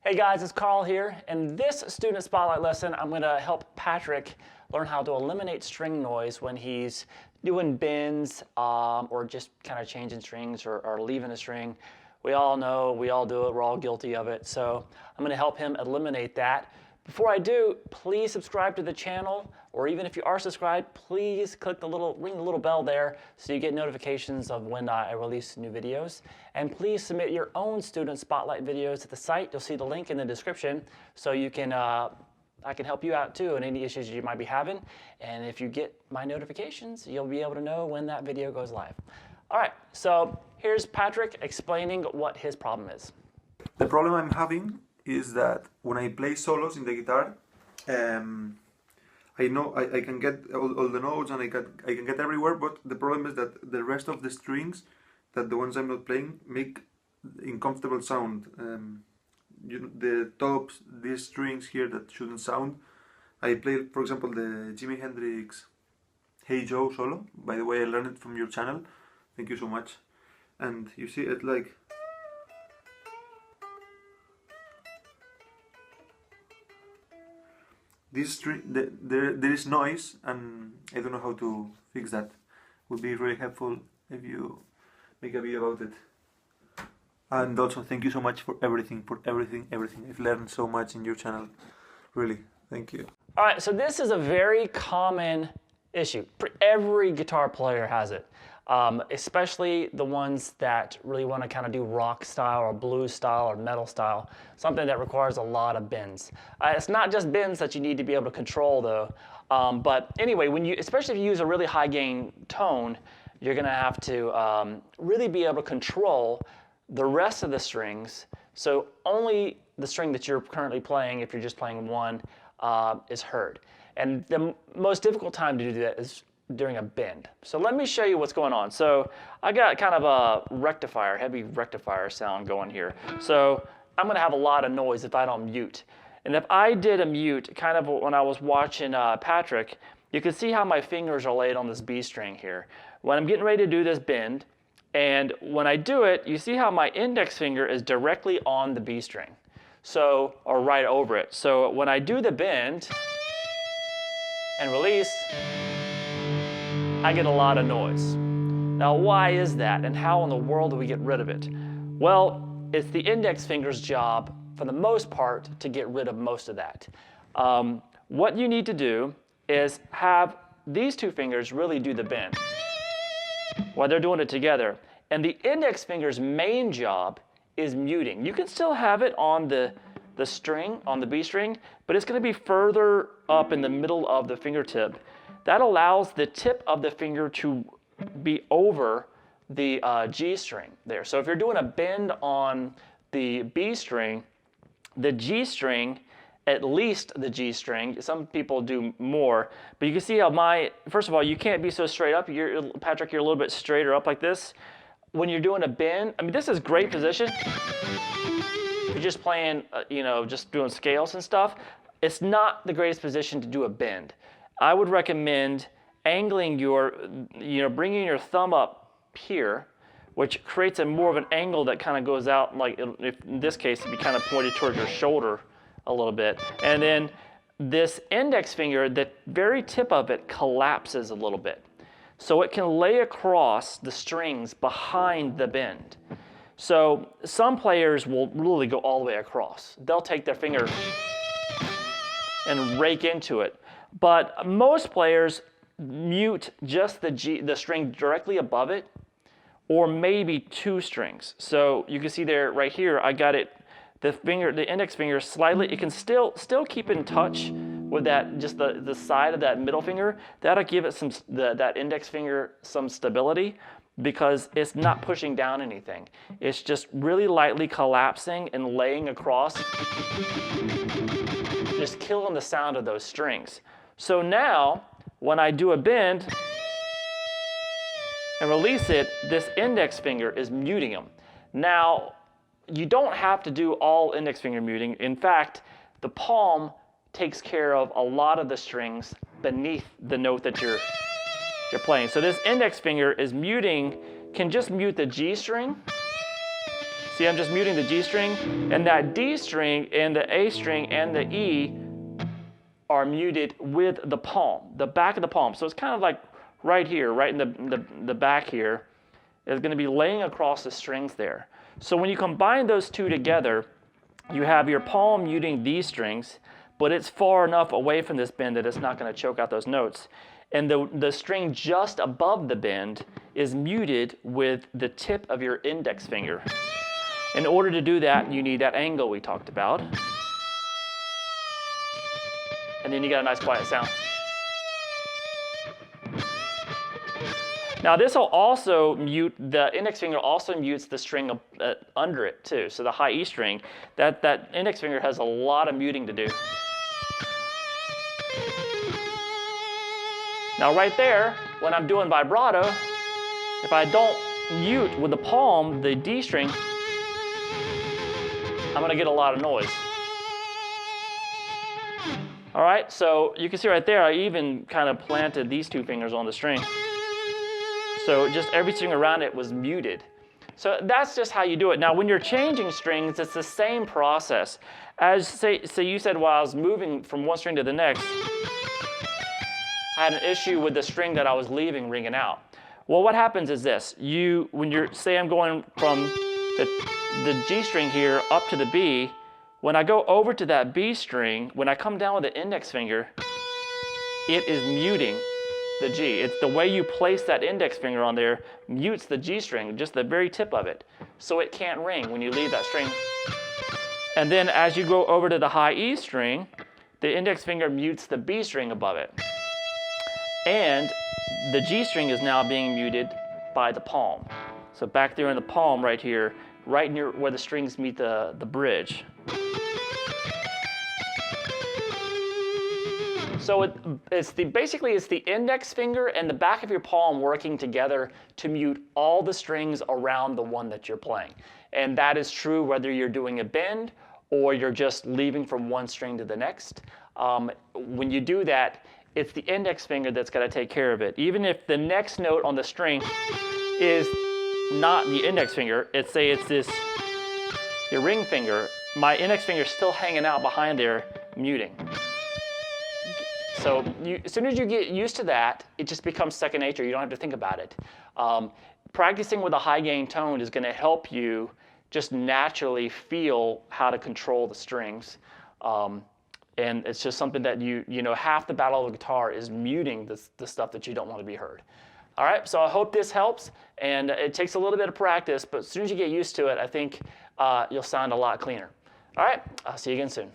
Hey guys, it's Carl here. In this student spotlight lesson, I'm going to help Patrick learn how to eliminate string noise when he's doing bends or just kind of changing strings or leaving a string. We all know, we all do it, we're all guilty of it. So I'm going to help him eliminate that. Before I do, please subscribe to the channel, or even if you are subscribed, please click ring the little bell there so you get notifications of when I release new videos. And please submit your own student spotlight videos to the site. You'll see the link in the description so you can I can help you out too in any issues you might be having. And if you get my notifications, you'll be able to know when that video goes live. All right, so here's Patrick explaining what his problem is. The problem I'm having is that when I play solos in the guitar, I know I can get all the notes and I can get everywhere, but the problem is that the rest of the strings, that the ones I'm not playing, make uncomfortable sound. The tops, these strings here that shouldn't sound. I played, for example, the Jimi Hendrix Hey Joe solo. By the way, I learned it from your channel. Thank you so much. And you see it like... This string, there is noise, and I don't know how to fix that. Would be really helpful if you make a video about it. And also, thank you so much for everything. I've learned so much in your channel. Really, thank you. All right, so this is a very common issue. Every guitar player has it, especially the ones that really want to kind of do rock style or blues style or metal style, something that requires a lot of bends. It's not just bends that you need to be able to control though, but anyway, especially if you use a really high gain tone, you're going to have to really be able to control the rest of the strings, so only the string that you're currently playing, if you're just playing one, is heard. And the most difficult time to do that is during a bend. So let me show you what's going on. So I got kind of a rectifier, heavy rectifier sound going here. So I'm going to have a lot of noise if I don't mute. And if I did a mute, kind of when I was watching Patrick, you can see how my fingers are laid on this B string here. When I'm getting ready to do this bend, and when I do it, you see how my index finger is directly on the B string, so, or right over it. So when I do the bend and release, I get a lot of noise. Now, why is that, and how in the world do we get rid of it? Well, it's the index finger's job, for the most part, to get rid of most of that. What you need to do is have these two fingers really do the bend while they're doing it together. And the index finger's main job is muting. You can still have it on the string, on the B string, but it's going to be further up in the middle of the fingertip. That allows the tip of the finger to be over the G string there. So if you're doing a bend on the B string, the G string, at least the G string, some people do more, but you can see how first of all, you can't be so straight up. Patrick, you're a little bit straighter up like this. When you're doing a bend, I mean, this is great position. If you're just playing, just doing scales and stuff, it's not the greatest position to do a bend. I would recommend angling bringing your thumb up here, which creates more of an angle that kind of goes out, like if in this case, it'd be kind of pointed towards your shoulder a little bit. And then this index finger, the very tip of it collapses a little bit, so it can lay across the strings behind the bend. So some players will really go all the way across. They'll take their finger and rake into it. But most players mute just the string directly above it, or maybe two strings. So you can see there, right here, I got it, the index finger slightly, it can still keep in touch with that, just the side of that middle finger. That'll give it that index finger some stability, because it's not pushing down anything. It's just really lightly collapsing and laying across, just killing the sound of those strings. So now, when I do a bend and release it, this index finger is muting them. Now, you don't have to do all index finger muting. In fact, the palm takes care of a lot of the strings beneath the note that you're playing. So this index finger is can just mute the G string. See, I'm just muting the G string, and that D string and the A string and the E are muted with the palm, the back of the palm. So it's kind of like right here, right in the back here, is going to be laying across the strings there. So when you combine those two together, you have your palm muting these strings, but it's far enough away from this bend that it's not going to choke out those notes. And the string just above the bend is muted with the tip of your index finger. In order to do that, you need that angle we talked about. And then you got a nice quiet sound. Now this will also mute, the index finger also mutes the string under it too. So the high E string, that index finger has a lot of muting to do. Now right there, when I'm doing vibrato, if I don't mute with the palm, the D string, I'm gonna get a lot of noise. All right, so you can see right there, I even kind of planted these two fingers on the string. So just every string around it was muted. So that's just how you do it. Now when you're changing strings, it's the same process. As say you said while I was moving from one string to the next, I had an issue with the string that I was leaving ringing out. Well, what happens is this. When you're, say I'm going from the G string here up to the B, when I go over to that B string, when I come down with the index finger, it is muting the G. It's the way you place that index finger on there mutes the G string, just the very tip of it. So it can't ring when you leave that string. And then as you go over to the high E string, the index finger mutes the B string above it. And the G string is now being muted by the palm. So back there in the palm right here, right near where the strings meet the bridge. So basically it's the index finger and the back of your palm working together to mute all the strings around the one that you're playing. And that is true whether you're doing a bend or you're just leaving from one string to the next. When you do that, it's the index finger that's got to take care of it. Even if the next note on the string is not the index finger, say it's your ring finger, my index finger is still hanging out behind there, muting. So as soon as you get used to that, it just becomes second nature. You don't have to think about it. Practicing with a high gain tone is going to help you just naturally feel how to control the strings. And it's just something that you know, half the battle of the guitar is muting the stuff that you don't want to be heard. All right, so I hope this helps. And it takes a little bit of practice, but as soon as you get used to it, I think you'll sound a lot cleaner. All right, I'll see you again soon.